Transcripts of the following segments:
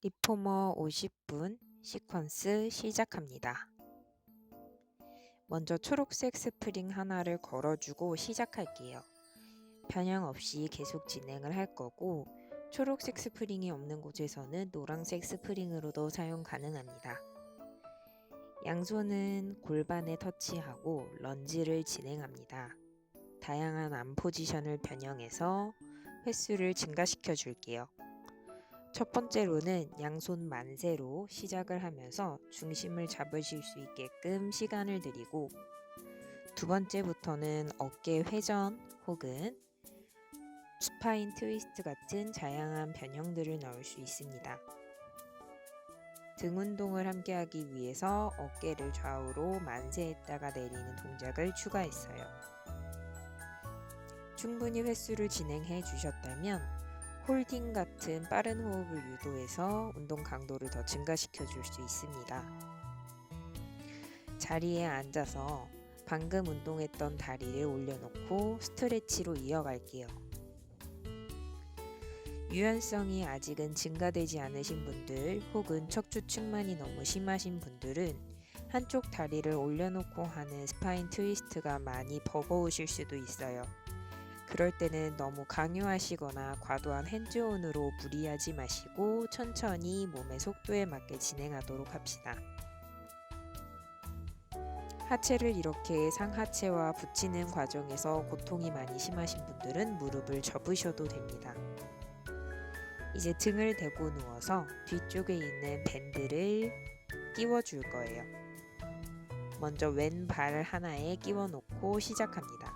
리포머 50분 시퀀스 시작합니다. 먼저 초록색 스프링 하나를 걸어주고 시작할게요. 변형 없이 계속 진행을 할 거고 초록색 스프링이 없는 곳에서는 노란색 스프링으로도 사용 가능합니다. 양손은 골반에 터치하고 런지를 진행합니다. 다양한 암 포지션을 변형해서 횟수를 증가시켜 줄게요. 첫 번째로는 양손 만세로 시작을 하면서 중심을 잡으실 수 있게끔 시간을 드리고, 두 번째부터는 어깨 회전 혹은 스파인 트위스트 같은 다양한 변형들을 넣을 수 있습니다. 등 운동을 함께 하기 위해서 어깨를 좌우로 만세했다가 내리는 동작을 추가했어요. 충분히 횟수를 진행해 주셨다면 홀딩 같은 빠른 호흡을 유도해서 운동 강도를 더 증가시켜 줄 수 있습니다. 자리에 앉아서 방금 운동했던 다리를 올려놓고 스트레치로 이어갈게요. 유연성이 아직은 증가되지 않으신 분들 혹은 척추 측만이 너무 심하신 분들은 한쪽 다리를 올려놓고 하는 스파인 트위스트가 많이 버거우실 수도 있어요. 그럴 때는 너무 강요하시거나 과도한 핸즈온으로 무리하지 마시고 천천히 몸의 속도에 맞게 진행하도록 합시다. 하체를 이렇게 상하체와 붙이는 과정에서 고통이 많이 심하신 분들은 무릎을 접으셔도 됩니다. 이제 등을 대고 누워서 뒤쪽에 있는 밴드를 끼워줄 거예요. 먼저 왼발 하나에 끼워 놓고 시작합니다.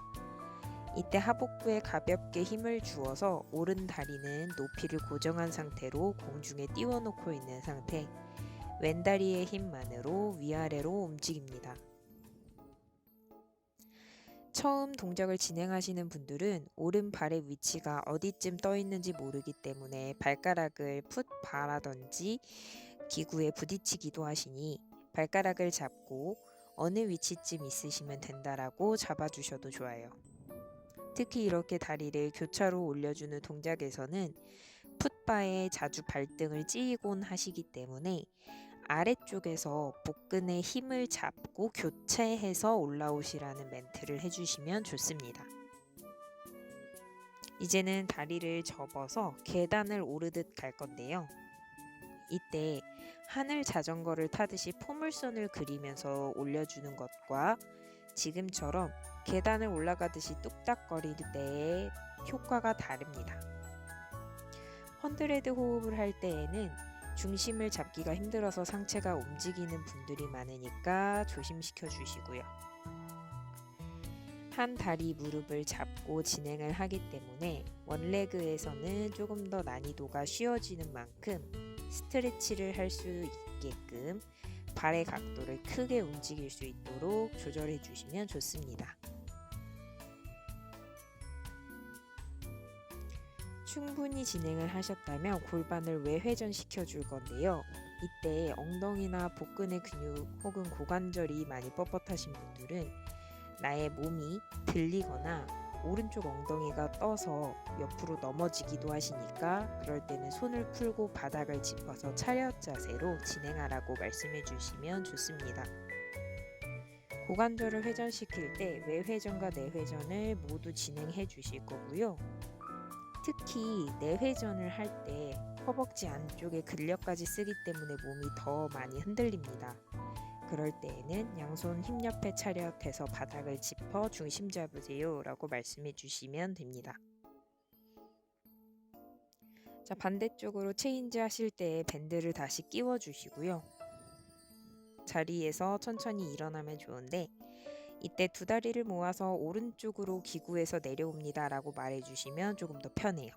이때 하복부에 가볍게 힘을 주어서 오른 다리는 높이를 고정한 상태로 공중에 띄워놓고 있는 상태, 왼다리의 힘만으로 위아래로 움직입니다. 처음 동작을 진행하시는 분들은 오른발의 위치가 어디쯤 떠 있는지 모르기 때문에 발가락을 풋 바라든지 기구에 부딪히기도 하시니 발가락을 잡고 어느 위치쯤 있으시면 된다라고 잡아주셔도 좋아요. 특히 이렇게 다리를 교차로 올려주는 동작에서는 풋바에 자주 발등을 찌이곤 하시기 때문에 아래쪽에서 복근에 힘을 잡고 교체해서 올라오시라는 멘트를 해주시면 좋습니다. 이제는 다리를 접어서 계단을 오르듯 갈 건데요. 이때 하늘 자전거를 타듯이 포물선을 그리면서 올려주는 것과 지금처럼 계단을 올라가듯이 뚝딱거릴 때의 효과가 다릅니다. 헌드레드 호흡을 할 때에는 중심을 잡기가 힘들어서 상체가 움직이는 분들이 많으니까 조심시켜 주시고요. 한 다리 무릎을 잡고 진행을 하기 때문에 원레그에서는 조금 더 난이도가 쉬워지는 만큼 스트레치를 할 수 있게끔 발의 각도를 크게 움직일 수 있도록 조절해 주시면 좋습니다. 충분히 진행을 하셨다면 골반을 외회전시켜 줄 건데요. 이때 엉덩이나 복근의 근육 혹은 고관절이 많이 뻣뻣하신 분들은 나의 몸이 들리거나 오른쪽 엉덩이가 떠서 옆으로 넘어지기도 하시니까 그럴 때는 손을 풀고 바닥을 짚어서 차렷 자세로 진행하라고 말씀해 주시면 좋습니다. 고관절을 회전시킬 때 외회전과 내회전을 모두 진행해 주실 거고요. 특히 내회전을 할 때 허벅지 안쪽에 근력까지 쓰기 때문에 몸이 더 많이 흔들립니다. 그럴 때에는 양손 힘 옆에 차렷해서 바닥을 짚어 중심 잡으세요 라고 말씀해 주시면 됩니다. 자, 반대쪽으로 체인지 하실 때 밴드를 다시 끼워 주시고요. 자리에서 천천히 일어나면 좋은데 이때 두 다리를 모아서 오른쪽으로 기구에서 내려옵니다 라고 말해주시면 조금 더 편해요.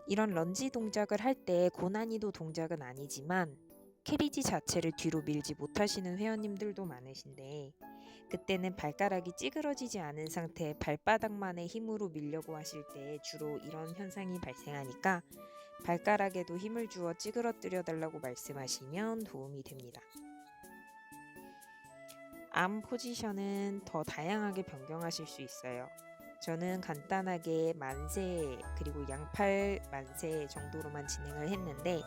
이런 런지 동작을 할 때 고난이도 동작은 아니지만 캐리지 자체를 뒤로 밀지 못하시는 회원님들도 많으신데 그때는 발가락이 찌그러지지 않은 상태 발바닥만의 힘으로 밀려고 하실 때 주로 이런 현상이 발생하니까 발가락에도 힘을 주어 찌그러뜨려 달라고 말씀하시면 도움이 됩니다. 암 포지션은 더 다양하게 변경하실 수 있어요. 저는 간단하게 만세 그리고 양팔 만세 정도로만 진행을 했는데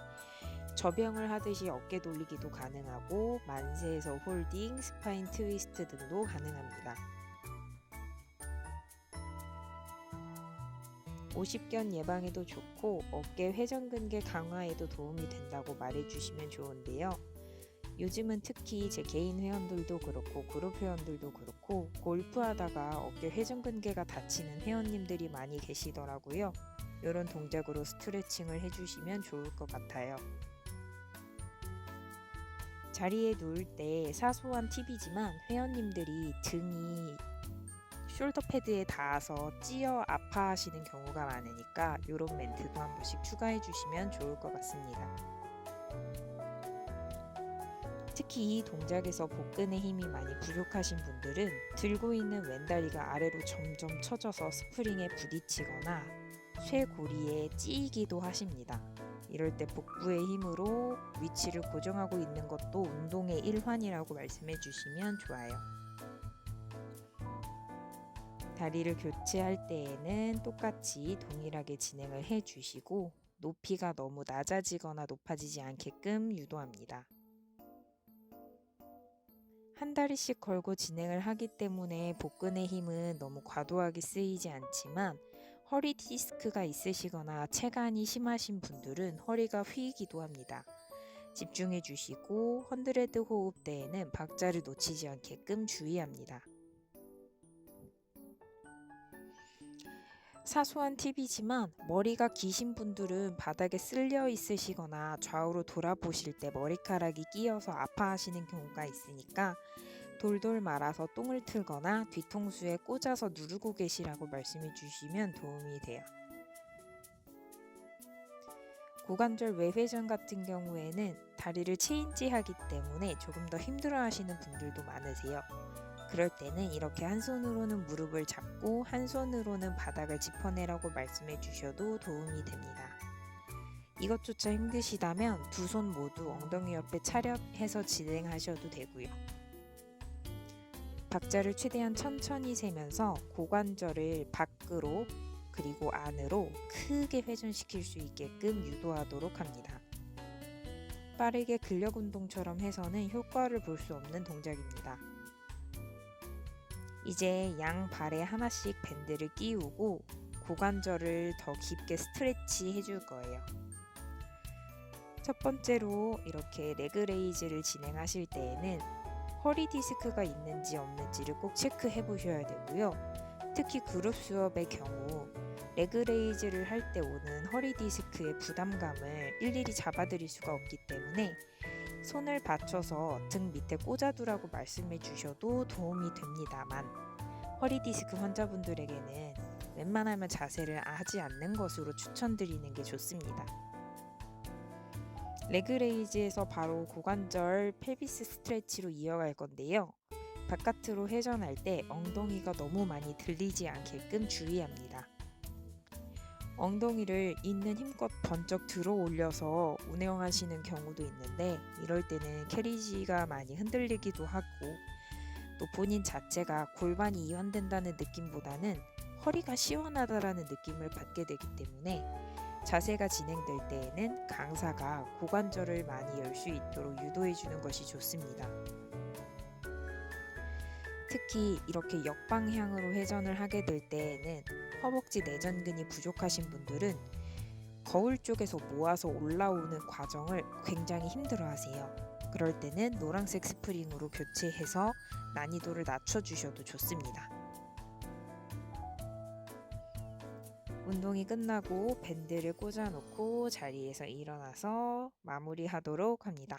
접영을 하듯이 어깨 돌리기도 가능하고 만세에서 홀딩, 스파인 트위스트 등도 가능합니다. 오십견 예방에도 좋고 어깨 회전근개 강화에도 도움이 된다고 말해주시면 좋은데요. 요즘은 특히 제 개인 회원들도 그렇고 그룹 회원들도 그렇고 골프하다가 어깨 회전근개가 다치는 회원님들이 많이 계시더라고요. 이런 동작으로 스트레칭을 해주시면 좋을 것 같아요. 자리에 누울 때 사소한 팁이지만 회원님들이 등이 숄더 패드에 닿아서 찌어 아파하시는 경우가 많으니까 이런 멘트도 한 번씩 추가해 주시면 좋을 것 같습니다. 특히 이 동작에서 복근의 힘이 많이 부족하신 분들은 들고 있는 왼다리가 아래로 점점 처져서 스프링에 부딪히거나 쇄골이에 찌이기도 하십니다. 이럴 때 복부의 힘으로 위치를 고정하고 있는 것도 운동의 일환이라고 말씀해 주시면 좋아요. 다리를 교체할 때에는 똑같이 동일하게 진행을 해 주시고 높이가 너무 낮아지거나 높아지지 않게끔 유도합니다. 한 다리씩 걸고 진행을 하기 때문에 복근의 힘은 너무 과도하게 쓰이지 않지만 허리 디스크가 있으시거나 체간이 심하신 분들은 허리가 휘기도 합니다. 집중해 주시고 헌드레드 호흡 때에는 박자를 놓치지 않게끔 주의합니다. 사소한 팁이지만 머리가 기신 분들은 바닥에 쓸려 있으시거나 좌우로 돌아보실 때 머리카락이 끼어서 아파하시는 경우가 있으니까 돌돌 말아서 똥을 틀거나 뒤통수에 꽂아서 누르고 계시라고 말씀해 주시면 도움이 돼요. 고관절 외회전 같은 경우에는 다리를 체인지 하기 때문에 조금 더 힘들어 하시는 분들도 많으세요. 그럴 때는 이렇게 한 손으로는 무릎을 잡고 한 손으로는 바닥을 짚어내라고 말씀해 주셔도 도움이 됩니다. 이것조차 힘드시다면 두 손 모두 엉덩이 옆에 차렷해서 진행하셔도 되고요. 박자를 최대한 천천히 세면서 고관절을 밖으로 그리고 안으로 크게 회전시킬 수 있게끔 유도하도록 합니다. 빠르게 근력 운동처럼 해서는 효과를 볼 수 없는 동작입니다. 이제 양 발에 하나씩 밴드를 끼우고 고관절을 더 깊게 스트레치 해줄 거예요. 첫 번째로 이렇게 레그 레이즈를 진행하실 때에는 허리 디스크가 있는지 없는지를 꼭 체크해 보셔야 되고요. 특히 그룹 수업의 경우 레그 레이즈를 할 때 오는 허리 디스크의 부담감을 일일이 잡아드릴 수가 없기 때문에 손을 받쳐서 등 밑에 꽂아두라고 말씀해 주셔도 도움이 됩니다만 허리 디스크 환자분들에게는 웬만하면 자세를 하지 않는 것으로 추천드리는 게 좋습니다. 레그 레이즈에서 바로 고관절 펠비스 스트레치로 이어갈 건데요. 바깥으로 회전할 때 엉덩이가 너무 많이 들리지 않게끔 주의합니다. 엉덩이를 있는 힘껏 번쩍 들어 올려서 운영하시는 경우도 있는데 이럴 때는 캐리지가 많이 흔들리기도 하고 또 본인 자체가 골반이 이완된다는 느낌보다는 허리가 시원하다라는 느낌을 받게 되기 때문에 자세가 진행될 때에는 강사가 고관절을 많이 열 수 있도록 유도해 주는 것이 좋습니다. 특히 이렇게 역방향으로 회전을 하게 될 때에는 허벅지 내전근이 부족하신 분들은 거울 쪽에서 모아서 올라오는 과정을 굉장히 힘들어 하세요. 그럴 때는 노란색 스프링으로 교체해서 난이도를 낮춰주셔도 좋습니다. 운동이 끝나고 밴드를 꽂아놓고 자리에서 일어나서 마무리하도록 합니다.